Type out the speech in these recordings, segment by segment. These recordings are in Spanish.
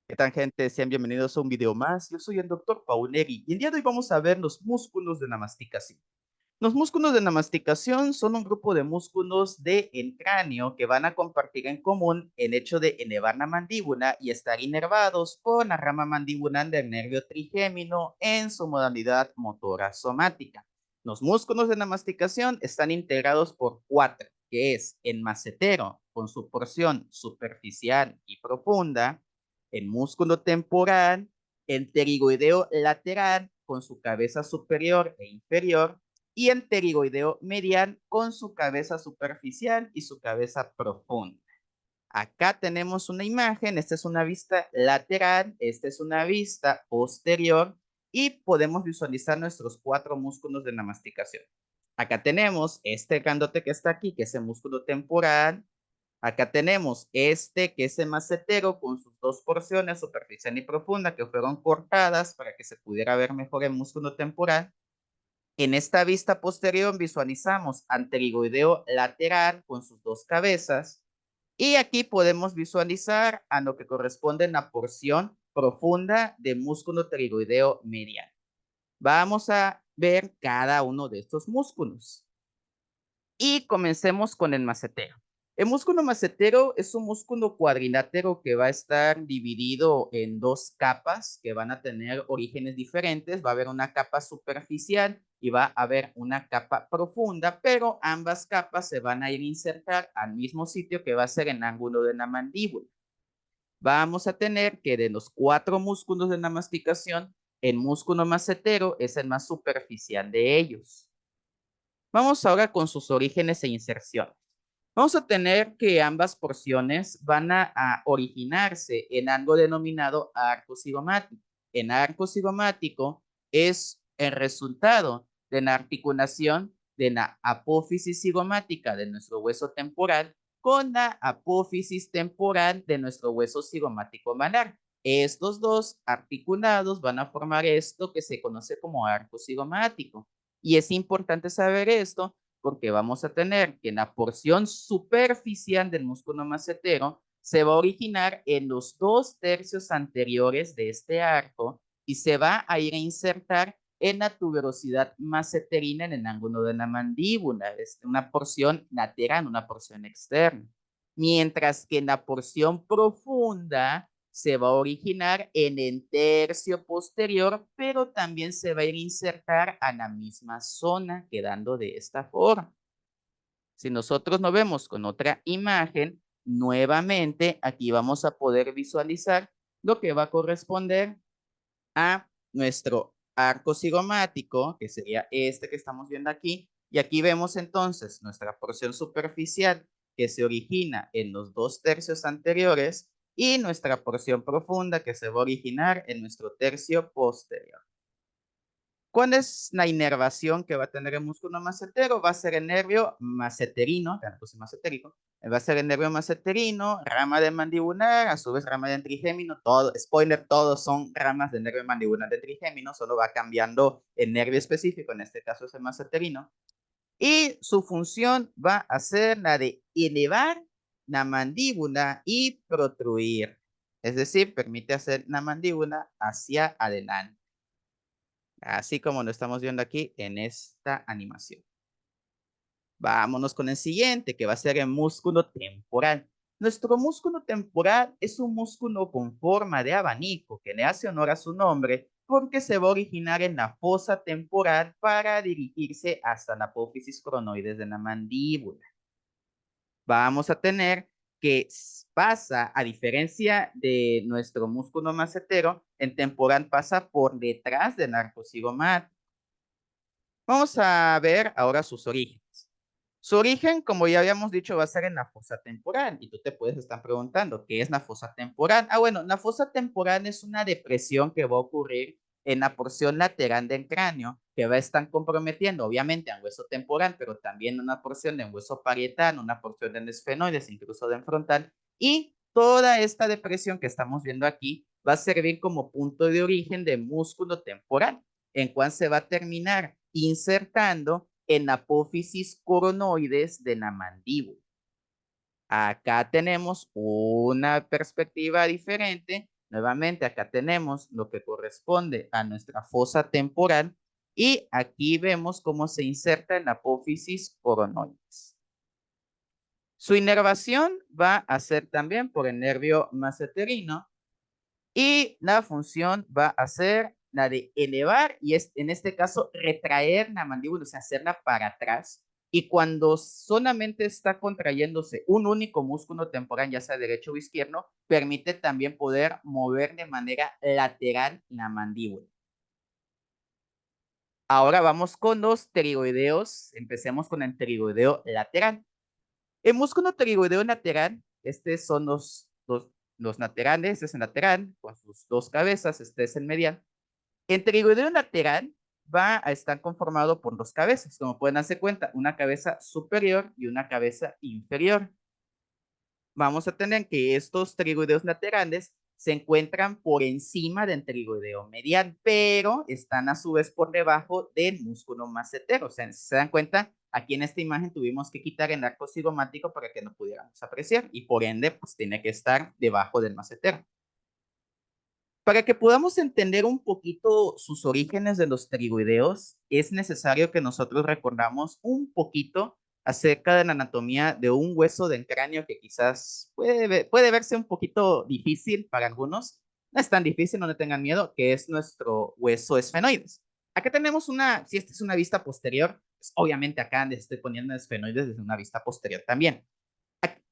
¿Qué tal, gente? Sean bienvenidos a un video más. Yo soy el doctor Pauneri y el día de hoy vamos a ver los músculos de la masticación. Los músculos de la masticación son un grupo de músculos del cráneo que van a compartir en común el hecho de elevar la mandíbula y estar inervados por la rama mandibular del nervio trigémino en su modalidad motora somática. Los músculos de la masticación están integrados por cuatro, que es el macetero con su porción superficial y profunda, el músculo temporal, el pterigoideo lateral con su cabeza superior e inferior y el pterigoideo medial con su cabeza superficial y su cabeza profunda. Acá tenemos una imagen, esta es una vista lateral, esta es una vista posterior y podemos visualizar nuestros cuatro músculos de la masticación. Acá tenemos este grandote que está aquí, que es el músculo temporal. Acá tenemos este que es el macetero con sus dos porciones, superficial y profunda, que fueron cortadas para que se pudiera ver mejor el músculo temporal. En esta vista posterior visualizamos al pterigoideo lateral con sus dos cabezas y aquí podemos visualizar a lo que corresponde en la porción profunda del músculo pterigoideo medial. Vamos a ver cada uno de estos músculos. Y comencemos con el macetero. El músculo macetero es un músculo cuadrilátero que va a estar dividido en dos capas que van a tener orígenes diferentes. Va a haber una capa superficial y va a haber una capa profunda, pero ambas capas se van a ir a insertar al mismo sitio que va a ser el ángulo de la mandíbula. Vamos a tener que de los cuatro músculos de la masticación, el músculo macetero es el más superficial de ellos. Vamos ahora con sus orígenes e inserciones. Vamos a tener que ambas porciones van a originarse en algo denominado arco cigomático. En arco cigomático es el resultado de la articulación de la apófisis cigomática de nuestro hueso temporal con la apófisis temporal de nuestro hueso cigomático malar. Estos dos articulados van a formar esto que se conoce como arco cigomático. Y es importante saber esto porque vamos a tener que la porción superficial del músculo macetero se va a originar en los 2/3 anteriores de este arco y se va a ir a insertar en la tuberosidad maceterina en el ángulo de la mandíbula. Es una porción lateral, una porción externa. Mientras que en la porción profunda se va a originar en el tercio posterior, pero también se va a ir a insertar a la misma zona, quedando de esta forma. Si nosotros nos vemos con otra imagen, nuevamente aquí vamos a poder visualizar lo que va a corresponder a nuestro arco cigomático, que sería este que estamos viendo aquí, y aquí vemos entonces nuestra porción superficial que se origina en los 2/3 anteriores y nuestra porción profunda que se va a originar en nuestro tercio posterior. ¿Cuál es la inervación que va a tener el músculo macetero? Va a ser el nervio maceterino, ya puse macetérico, va a ser el nervio maceterino, rama de mandibular, a su vez rama de trigémino, todo, spoiler, todos son ramas del nervio mandibular de trigémino, solo va cambiando el nervio específico, en este caso es el maceterino, y su función va a ser la de elevar la mandíbula y protruir, es decir, permite hacer la mandíbula hacia adelante, así como lo estamos viendo aquí en esta animación. Vámonos con el siguiente, que va a ser el músculo temporal. Nuestro músculo temporal es un músculo con forma de abanico que le hace honor a su nombre porque se va a originar en la fosa temporal para dirigirse hasta la apófisis cronoides de la mandíbula. Vamos a tener que pasa, a diferencia de nuestro músculo macetero, el temporal pasa por detrás del arco cigomático. Vamos a ver ahora sus orígenes. Su origen, como ya habíamos dicho, va a ser en la fosa temporal. Y tú te puedes estar preguntando, ¿qué es la fosa temporal? Bueno, la fosa temporal es una depresión que va a ocurrir en la porción lateral del cráneo, que va a estar comprometiendo, obviamente, al hueso temporal, pero también una porción del hueso parietal, una porción del esfenoides, incluso del frontal. Y toda esta depresión que estamos viendo aquí va a servir como punto de origen de músculo temporal, en cual se va a terminar insertando en apófisis coronoides de la mandíbula. Acá tenemos una perspectiva diferente Nuevamente, acá tenemos lo que corresponde a nuestra fosa temporal y aquí vemos cómo se inserta en la apófisis coronoides. Su inervación va a ser también por el nervio masseterino y la función va a ser la de elevar y es, en este caso, retraer la mandíbula, o sea, hacerla para atrás. Y cuando solamente está contrayéndose un único músculo temporal, ya sea derecho o izquierdo, permite también poder mover de manera lateral la mandíbula. Ahora vamos con los pterigoideos. Empecemos con el pterigoideo lateral. El músculo pterigoideo lateral, son los laterales, este es el lateral, con sus dos cabezas, este es el medial. El pterigoideo lateral va a estar conformado por dos cabezas, como pueden darse cuenta, una cabeza superior y una cabeza inferior. Vamos a tener que estos pterigoideos laterales se encuentran por encima del pterigoideo medial, pero están a su vez por debajo del músculo massetero. O sea, si se dan cuenta, aquí en esta imagen tuvimos que quitar el arco cigomático para que no pudiéramos apreciar y por ende, pues tiene que estar debajo del massetero. Para que podamos entender un poquito sus orígenes de los pterigoideos, es necesario que nosotros recordamos un poquito acerca de la anatomía de un hueso del cráneo que quizás puede verse un poquito difícil para algunos. No es tan difícil, no le tengan miedo, que es nuestro hueso esfenoides. Acá tenemos si esta es una vista posterior, pues obviamente acá les estoy poniendo el esfenoides desde una vista posterior también.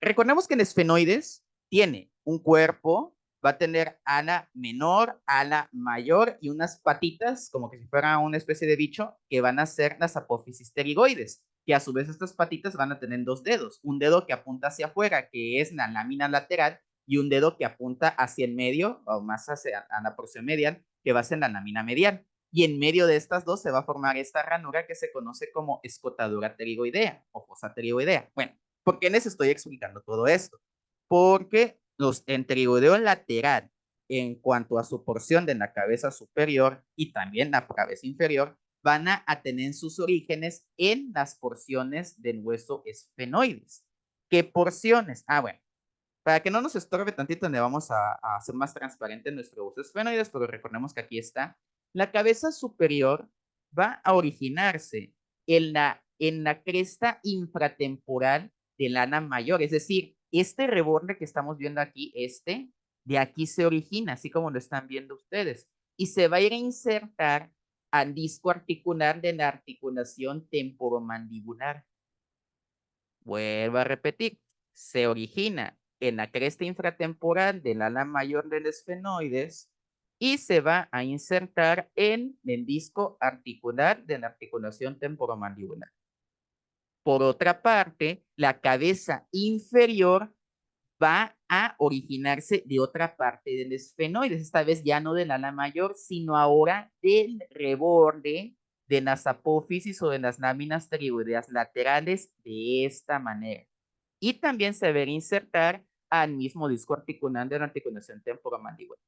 Recordemos que el esfenoides tiene un cuerpo, va a tener ala menor, ala mayor y unas patitas, como que si fuera una especie de bicho, que van a ser las apófisis pterigoides, que a su vez estas patitas van a tener dos dedos, un dedo que apunta hacia afuera, que es la lámina lateral, y un dedo que apunta hacia el medio, o más hacia la porción medial, que va a ser la lámina medial. Y en medio de estas dos se va a formar esta ranura que se conoce como escotadura pterigoidea o fosa pterigoidea. Bueno, ¿por qué les estoy explicando todo esto? Porque los pterigoideo lateral, en cuanto a su porción de la cabeza superior y también la cabeza inferior, van a tener sus orígenes en las porciones del hueso esfenoides. ¿Qué porciones? Bueno, para que no nos estorbe tantito, le vamos a hacer más transparente nuestro hueso esfenoides, pero recordemos que aquí está. La cabeza superior va a originarse en la cresta infratemporal del ana mayor, es decir, este reborde que estamos viendo aquí, de aquí se origina, así como lo están viendo ustedes, y se va a ir a insertar al disco articular de la articulación temporomandibular. Vuelvo a repetir, se origina en la cresta infratemporal del ala mayor del esfenoides y se va a insertar en el disco articular de la articulación temporomandibular. Por otra parte, la cabeza inferior va a originarse de otra parte del esfenoides, esta vez ya no del ala mayor, sino ahora del reborde de las apófisis o de las láminas pterigoideas laterales de esta manera. Y también se debe insertar al mismo disco articular de la articulación temporomandibular.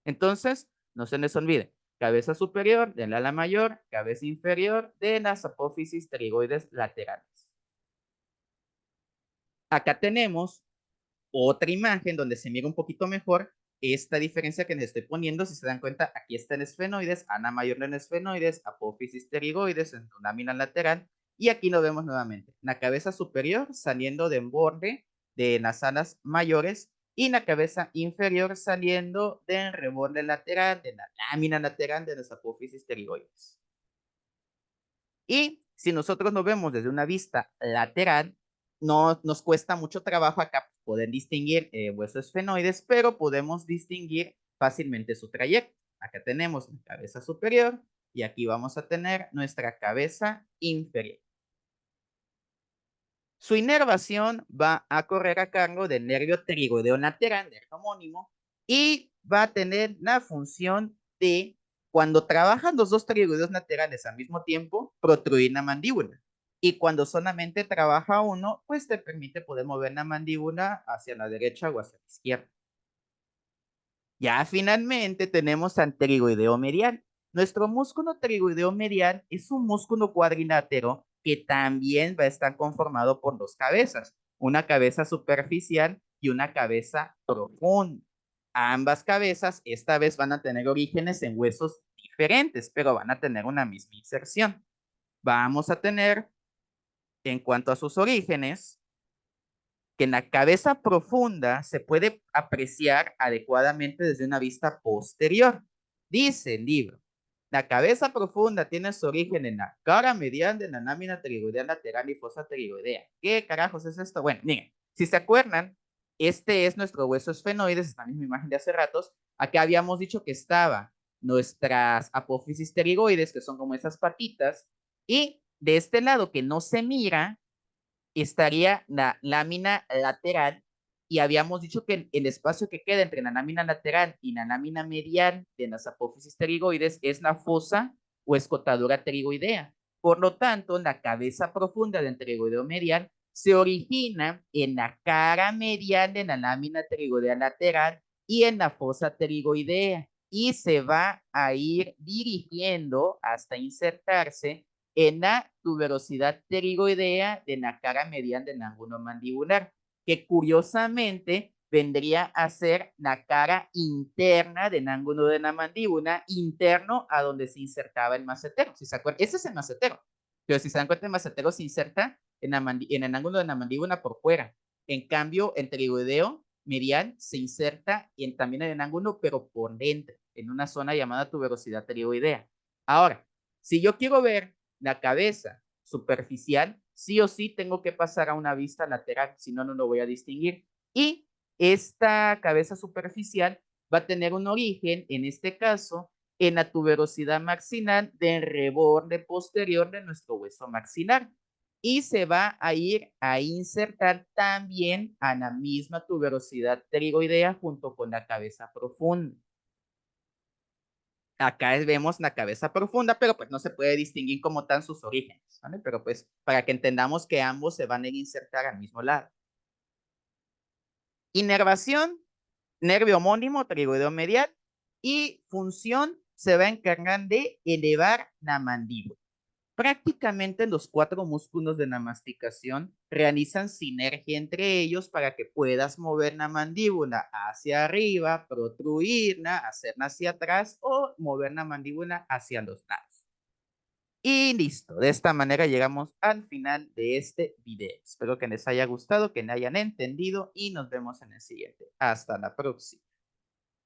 Entonces, no se les olvide, cabeza superior del ala mayor, cabeza inferior de las apófisis pterigoides laterales. Acá tenemos otra imagen donde se mira un poquito mejor esta diferencia que les estoy poniendo. Si se dan cuenta, aquí está el esfenoides, ana mayor del esfenoides, apófisis pterigoides en su lámina lateral, y aquí lo vemos nuevamente, la cabeza superior saliendo del borde de las alas mayores y la cabeza inferior saliendo del reborde lateral, de la lámina lateral de las apófisis pterigoides. Y si nosotros lo vemos desde una vista lateral, no nos cuesta mucho trabajo acá poder distinguir huesos esfenoides, pero podemos distinguir fácilmente su trayecto. Acá tenemos la cabeza superior y aquí vamos a tener nuestra cabeza inferior. Su inervación va a correr a cargo del nervio pterigoideo lateral, del homónimo, y va a tener la función de, cuando trabajan los dos pterigoideos laterales al mismo tiempo, protruir la mandíbula. Y cuando solamente trabaja uno, pues te permite poder mover la mandíbula hacia la derecha o hacia la izquierda. Ya finalmente tenemos al pterigoideo medial. Nuestro músculo pterigoideo medial es un músculo cuadrilátero que también va a estar conformado por dos cabezas, una cabeza superficial y una cabeza profunda. Ambas cabezas esta vez van a tener orígenes en huesos diferentes, pero van a tener una misma inserción. Vamos a tener, en cuanto a sus orígenes, que en la cabeza profunda se puede apreciar adecuadamente desde una vista posterior. Dice el libro, la cabeza profunda tiene su origen en la cara medial de la lámina pterigoidea lateral y fosa pterigoidea. ¿Qué carajos es esto? Bueno, miren, si se acuerdan, este es nuestro hueso esfenoides, esta misma imagen de hace ratos. Acá habíamos dicho que estaba nuestras apófisis pterigoides, que son como esas patitas, y de este lado que no se mira, estaría la lámina lateral y habíamos dicho que el espacio que queda entre la lámina lateral y la lámina medial de las apófisis pterigoides es la fosa o escotadura pterigoidea. Por lo tanto, la cabeza profunda del pterigoideo medial se origina en la cara medial de la lámina pterigoidea lateral y en la fosa pterigoidea y se va a ir dirigiendo hasta insertarse en la tuberosidad pterigoidea de la cara medial del ángulo mandibular, que curiosamente vendría a ser la cara interna del ángulo de la mandíbula, interno a donde se insertaba el macetero. Si se acuerdan, ese es el macetero, pero si se dan cuenta, el macetero se inserta en el ángulo de la mandíbula por fuera. En cambio, el pterigoideo medial se inserta también en el ángulo, pero por dentro, en una zona llamada tuberosidad pterigoidea. Ahora, si yo quiero ver la cabeza superficial, sí o sí tengo que pasar a una vista lateral, si no, no lo voy a distinguir. Y esta cabeza superficial va a tener un origen, en este caso, en la tuberosidad maxilar del reborde posterior de nuestro hueso maxilar. Y se va a ir a insertar también a la misma tuberosidad pterigoidea junto con la cabeza profunda. Acá vemos la cabeza profunda, pero pues no se puede distinguir como tan sus orígenes, ¿vale? Pero pues para que entendamos que ambos se van a insertar al mismo lado. Inervación, nervio homónimo, pterigoideo medial, y función se va a encargar de elevar la mandíbula. Prácticamente los 4 músculos de la masticación realizan sinergia entre ellos para que puedas mover la mandíbula hacia arriba, protruirla, hacerla hacia atrás o mover la mandíbula hacia los lados. Y listo, de esta manera llegamos al final de este video. Espero que les haya gustado, que me hayan entendido y nos vemos en el siguiente. Hasta la próxima.